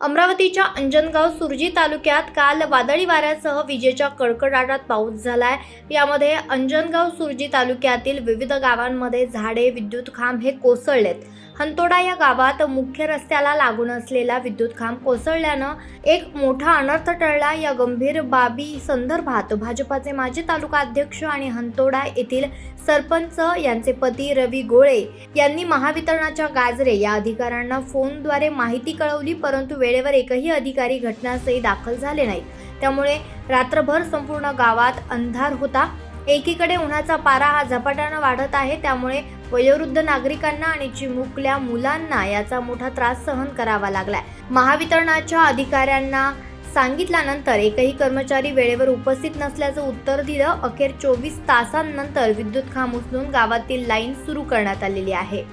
अमरावतीच्या अंजनगाव सुरजी तालुक्यात काल वादळी वाऱ्यासह विजेच्या कडकडाटात पाऊस झालाय। यामध्ये अंजनगाव सुरजी तालुक्यातील विविध गावांमध्ये झाडे, विद्युत खांब हे कोसळलेत। हंतोडा या गावात मुख्य रस्त्याला लागून असलेला विद्युत खांब कोसळल्यानं एक मोठा अनर्थ टळला। या गंभीर बाबी संदर्भात भाजपाचे माजी तालुका अध्यक्ष आणि हंतोडा येथील सरपंच यांचे पती रवी गोळे यांनी महावितरणाच्या गाजरे या अधिकाऱ्यांना फोनद्वारे माहिती कळवली, परंतु वेळेवर एकही अधिकारी घटनास्थळी दाखल झाले नाहीत। त्यामुळे रात्रभर संपूर्ण गावात अंधार होता। एकीकडे उन्हाचा पारा हा झपाट्याने वाढत आहे, त्यामुळे वयोवृद्ध नागरिकांना आणि चिमुकल्या मुलांना याचा मोठा त्रास सहन करावा लागलाय। महावितरणाच्या अधिकाऱ्यांना सांगितल्यानंतर एकही कर्मचारी वेळेवर उपस्थित नसल्याचं उत्तर दिलं। अखेर 24 तासांनंतर विद्युत खांब उचलून गावातील लाईन सुरू करण्यात आलेली आहे,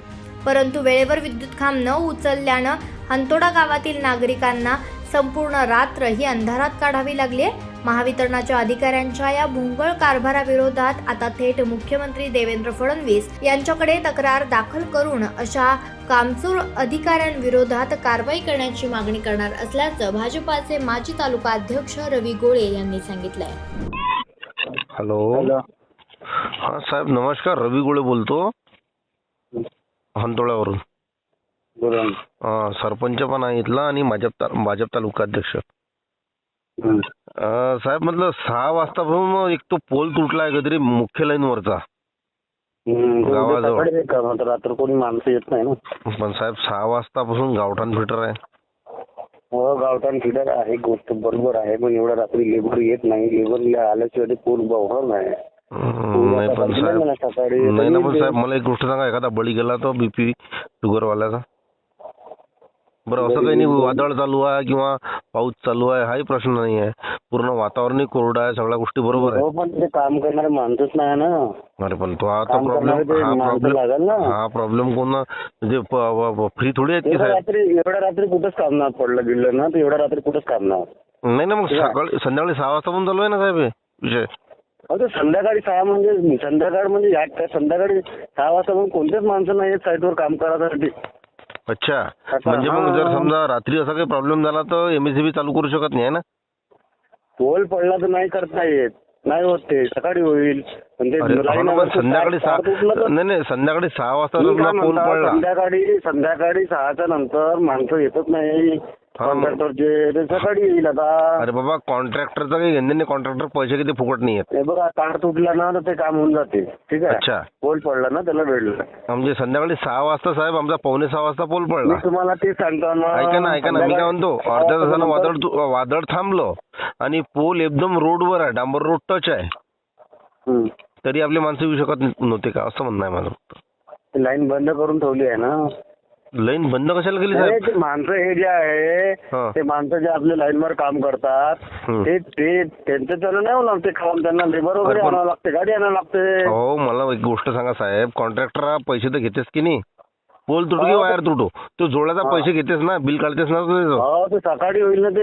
परंतु वेळेवर विद्युत खांब न उचलल्यानं हंतोडा गावातील नागरिकांना संपूर्ण रात्र ही अंधारात काढावी लागली आहे। महावितरणाच्या अधिकाऱ्यांच्या या भोंगळ कारभाराविरोधात आता थेट मुख्यमंत्री देवेंद्र फडणवीस यांच्याकडे तक्रार दाखल करून अशा कामचोर अधिकाऱ्यांविरोधात कारवाई करण्याची मागणी करणार असल्याचं भाजपाचे माजी तालुका अध्यक्ष रवी गोळे यांनी सांगितलंय। हॅलो, हा साहेब नमस्कार, रवी गोळे बोलतो हंतोळ्यावरून। सरपंच पण आहे इथला आणि भाजप तालुका अध्यक्ष। साहेब म्हटलं 6 वाजतापासून एक तो पोल तुटला आहे कधी मुख्य लाईन वरचा गावाजवळ। रात्र कोणी माणसं येत नाही ना। पण साहेब 6 वाजतापासून गावठाण फिटर आहे। हो, गावठाण फिटर आहे, गोष्ट बरोबर आहे, पण एवढ्या रात्री लेबर येत नाही। लेबर आल्याशिवाय पोल बवणार नाही। नाही पण साहेब मला एक गोष्ट सांगा, एखादा बळी गेला तर बीपी शुगर वाल्याचा? बरं असं काही नाही, वादळ चालू आहे किंवा पाऊस चालू आहे हाही प्रश्न नाही आहे, पूर्ण वातावरण कोरडं आहे, सगळ्या गोष्टी बरोबर आहे। पण ते काम करणारे माणसंच नाही ना। अरे पण तो आता प्रॉब्लेम कोण म्हणजे फ्री थोडी आहेत की साहेब? एवढ्या रात्री कुठंच काम नाही पडलं गेलं ना, तर एवढ्या रात्री कुठंच काम नाही। नाही ना, मग संध्याकाळी 6 वाजता पण चालू आहे ना साहेब हे विषय। संध्याकाळी 6 म्हणजे संध्याकाळी 6 वाजता पण कोणतेच माणसं नाही साईटवर काम करायसाठी। अच्छा, म्हणजे मग जर समजा रात्री असा काही प्रॉब्लेम झाला तर एमएससीबी चालू करू शकत नाही ना? पोल पडला तर नाही करता येत, नाही होत, ते सकाळी होईल। संध्याकाळी 6 वाजता पोल पडला, संध्याकाळी 6च्या नंतर माणसं येतच नाही कॉन्ट्रॅक्टरचे, ते सकाळी येईल आता। अरे बाबा, कॉन्ट्रॅक्टरचा काही घेणं नाही, कॉन्ट्रॅक्टर पैसे किती फुकट नाही येत। हे बघा, तार तुटला ना तर ते काम होऊन जाते, ठीक आहे। अच्छा, पोल पडला ना त्याला वेळ म्हणजे संध्याकाळी 6 वाजता साहेब आमचा 5:45 वाजता पोल पडला। तुम्हाला ते सांगतो ना, ऐका ना, मी काय म्हणतो, अर्ध्या तासानं वादळ थांबलं आणि पोल एकदम रोडवर आहे, डांबर रोड टच आहे, तरी आपली माणसं येऊ शकत नव्हते का, असं म्हणणं आहे माझं। लाईन बंद करून ठेवली आहे ना। लाईन बंद कशाला केली साहेब? ते माणसं हे जे आहे, ते माणसं जे आपल्या लाईनवर काम करतात ते त्यांचं त्यानं नाही होणार ते काम, त्यांना लेबर वगैरे आणावं लागते, गाडी आणावं लागते। हो, मला एक गोष्ट सांगा साहेब, कॉन्ट्रॅक्टर पैसे तर घेतेस की नाही? पोल तुटू की वायर तुटू, तो जोडायचा पैसे घेतेस ना, बिल काढतेस ना तुझं? हो, ते सकाळी होईल ना ते।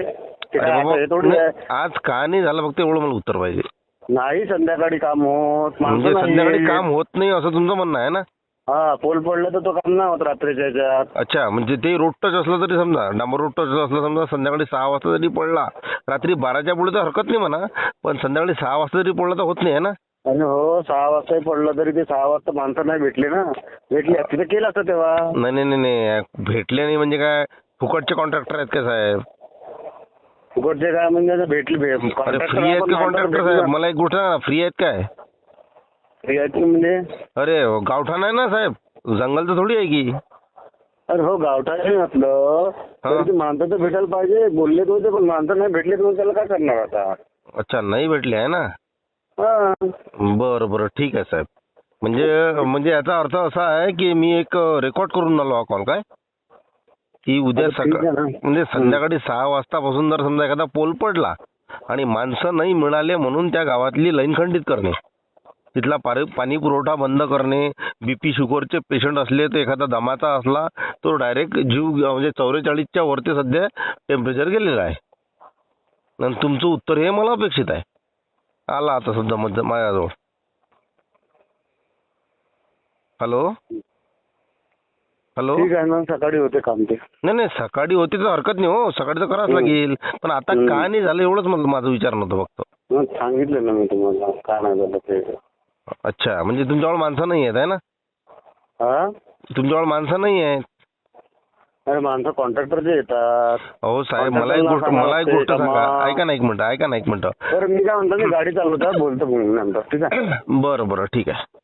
आज का नाही झालं फक्त एवढं मला उत्तर पाहिजे। नाही संध्याकाळी काम होत, म्हणजे संध्याकाळी काम होत नाही असं तुमचं म्हणणं आहे ना? हा, पोल पडलं तर तो काम नाही होत रात्रीच्या ह्याच्यात। अच्छा, म्हणजे ते रोड टच असलं तरी समजा, डांबर रोड टच असलं समजा, संध्याकाळी 6 वाजता जरी पडला, रात्री 12च्या पुढे तर हरकत नाही म्हणा, पण संध्याकाळी 6 वाजता जरी पडला तर होत नाही ना? आणि हो, 6 वाजताही पडलं तरी ते 6 वाजता माणसं नाही भेटले ना, भेटली असती तर केलं असतं तेव्हा। नाही, भेटले नाही म्हणजे काय, फुकटचे कॉन्ट्रॅक्टर आहेत का साहेब? फुकटचे काय म्हणजे भेटले? फ्री आहेत का कॉन्ट्रॅक्टर साहेब? मला एक गोष्ट सांगा, फ्री आहेत काय? फ्री आहेत म्हणजे? अरे गावठाण आहे ना साहेब, जंगल तर थोडी आहे की? अरे हो, गावठाण आहे आपलं, तरी माणसं तर भेटायला पाहिजे, बोलले तर होते, पण माणसं नाही भेटले तर त्याला काय करणार आता? अच्छा, नाही भेटले आहे ना? बरं ठीक आहे साहेब, म्हणजे याचा अर्थ असा आहे की मी एक रेकॉर्ड करून आलो हा कॉल, काय की उद्या सकाळी म्हणजे संध्याकाळी 6 वाजतापासून जर समजा एखादा पोल पडला आणि माणसं नाही मिळाले म्हणून त्या गावातली लाईन खंडित करणे, तिथला पाणी पुरवठा बंद करणे, बीपी शुगरचे पेशंट असले तर एखादा दमाचा असला तो डायरेक्ट जीव म्हणजे 44च्या वरती सध्या टेम्परेचर गेलेलं आहे, आणि तुमचं उत्तर हे मला अपेक्षित आहे। आला आता सध्या माझ्याजवळ। Hello hello. ठीक आहे ना, सकाळी होते काम ते. नाही नाही, सकाळी होती तर हरकत नाही हो, सकाळी तर करावंच लागेल. पण आता का नाही झालं एवढंच माझं विचार नव्हतं फक्त. सांगितलं ना मी तुम्हाला का नाही झालं ते. अच्छा, म्हणजे तुमच्याजवळ माणसं नाही आहेत आहे ना? हा, तुमच्याजवळ माणसं नाही आहेत? अरे माणसं कॉन्ट्रॅक्टरचे येतात. हो साहेब, मला एक गोष्ट सांगा. ऐका ना एक मिनिट. बरं मी काय म्हणतो, मी गाडी चालवतात, बोलतो मग नंतर, ठीक आहे? बरं ठीक आहे.